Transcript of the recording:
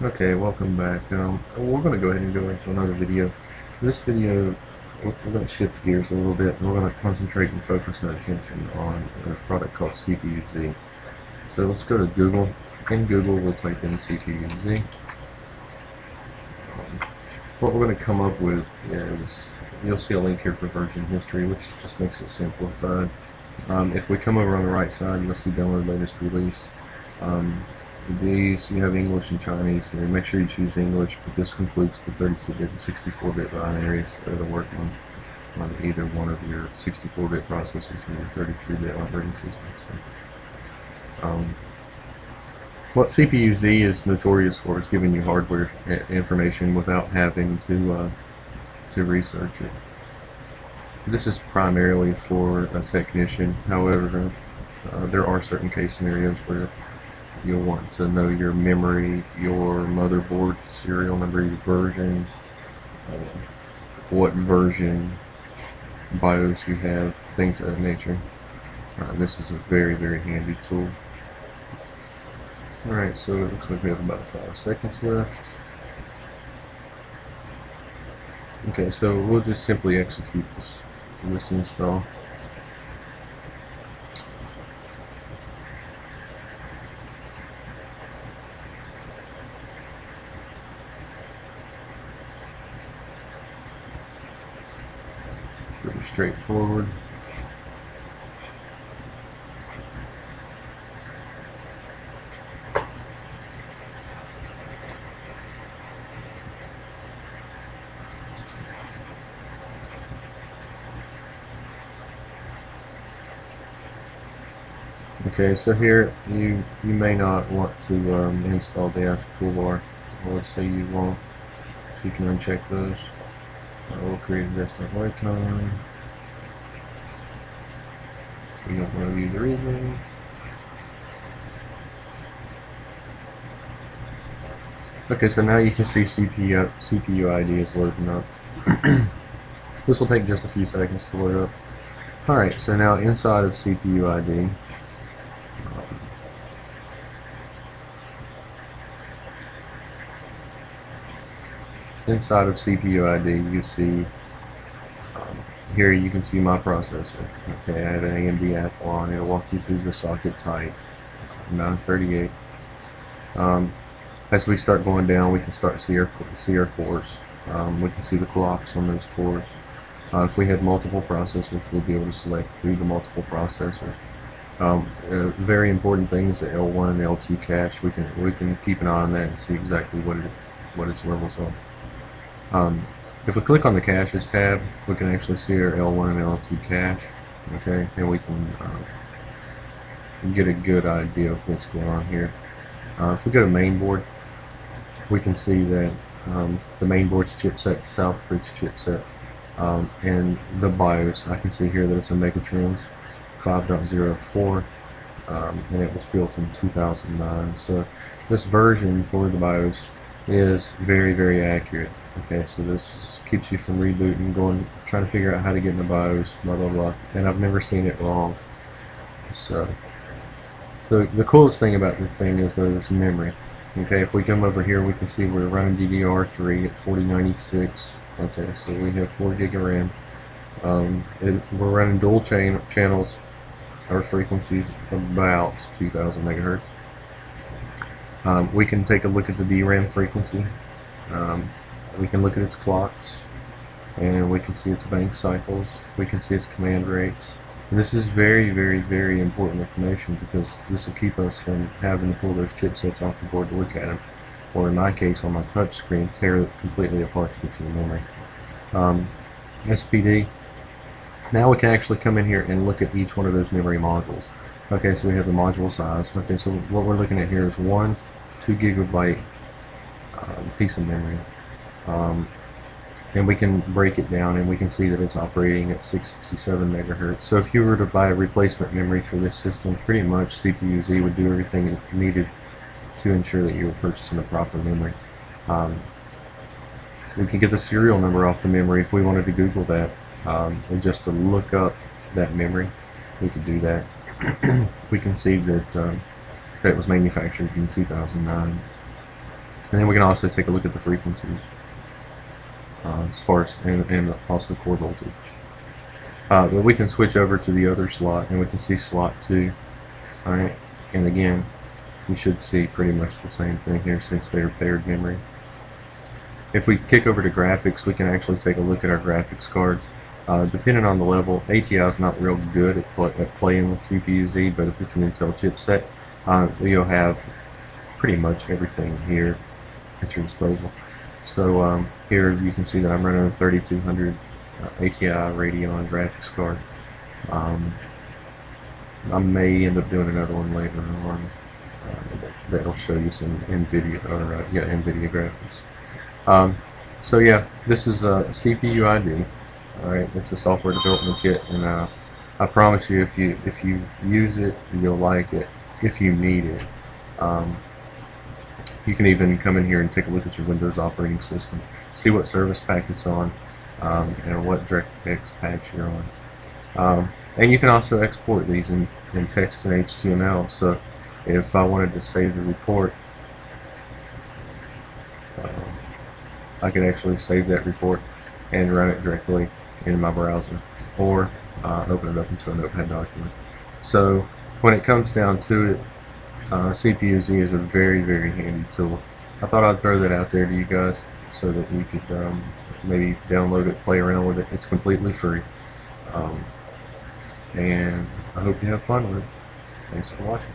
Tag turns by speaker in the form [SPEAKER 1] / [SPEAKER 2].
[SPEAKER 1] Okay, welcome back. We're going to go ahead and go into another video. In this video, we're going to shift gears a little bit, and we're going to concentrate and focus our attention on a product called CPU-Z. So let's go to Google. In Google, we'll type in CPU-Z. What we're going to come up with is, you'll see a link here for version history, which just makes it simplified. If we come over on the right side, you'll see download latest release. These, you have English and Chinese here. Make sure you choose English, but this includes the 32-bit and 64-bit binaries that'll work on either one of your 64-bit processors or your 32-bit operating system. What CPU-Z is notorious for is giving you hardware information without having to research it. This is primarily for a technician. However, there are certain case scenarios where you'll want to know your memory, your motherboard serial number, your versions, what version BIOS you have, things of that nature. This is a very, very handy tool. Alright, so it looks like we have about 5 seconds left. Okay, so we'll just simply execute this install. Pretty straightforward. Okay, so here you may not want to install the ASCII toolbar. Well, let's say you won't, so you can uncheck those. We'll create a desktop icon. We don't want to view the reason. Okay, so now you can see CPU ID is loading up. This will take just a few seconds to load up. Alright, so now inside of CPU ID, you see here you can see my processor. Okay, I have an AMD Athlon. It'll walk you through the socket type, 938. As we start going down, we can start see our cores. We can see the clocks on those cores. If we had multiple processors, we'll be able to select through the multiple processors. Very important thing is the L1 and L2 cache. We can keep an eye on that and see exactly what its levels are. If we click on the caches tab, we can actually see our L1 and L2 cache. Okay, and we can get a good idea of what's going on here. If we go to mainboard, we can see that the mainboard's chipset, Southbridge chipset, and the BIOS. I can see here that it's a Megatrends 5.04, and it was built in 2009. So this version for the BIOS is very, very accurate. Okay, so this keeps you from rebooting, trying to figure out how to get in the BIOS, blah blah blah. And I've never seen it wrong. So the coolest thing about this thing is this memory. Okay, if we come over here, we can see we're running DDR3 at 4096. Okay, so we have 4 gig of RAM. We're running dual channels. Our frequencies about 2000 megahertz. We can take a look at the DRAM frequency. We can look at its clocks, and we can see its bank cycles. We can see its command rates. And this is very, very, very important information because this will keep us from having to pull those chipsets off the board to look at them, or in my case on my touch screen, tear it completely apart to get to the memory. SPD. Now we can actually come in here and look at each one of those memory modules. Okay, so we have the module size. Okay, so what we're looking at here is 1 2 gigabyte piece of memory. And we can break it down and we can see that it's operating at 667 megahertz. So if you were to buy a replacement memory for this system, pretty much CPU-Z would do everything needed to ensure that you were purchasing the proper memory. We can get the serial number off the memory if we wanted to Google that, and just to look up that memory, we could do that. We can see that it was manufactured in 2009. And then we can also take a look at the frequencies as far as and also core voltage. But we can switch over to the other slot and we can see slot 2. Alright, and again, we should see pretty much the same thing here since they're paired memory. If we kick over to graphics, we can actually take a look at our graphics cards. Depending on the level, ATI is not real good at playing with CPU-Z, but if it's an Intel chipset, you'll have pretty much everything here at your disposal. So here you can see that I'm running a 3200 ATI Radeon graphics card. I may end up doing another one later on that'll show you some NVIDIA NVIDIA graphics. So yeah, this is a CPU ID. All right, it's a software development kit, and I promise you, if you use it, you'll like it. If you need it, you can even come in here and take a look at your Windows operating system, see what service pack it's on, and what DirectX patch you're on. And you can also export these in text and HTML. So if I wanted to save the report, I could actually save that report and run it directly in my browser, or open it up into a Notepad document. So when it comes down to it, CPU-Z is a very, very handy tool. I thought I'd throw that out there to you guys so that you could maybe download it, play around with it. It's completely free. And I hope you have fun with it. Thanks for watching.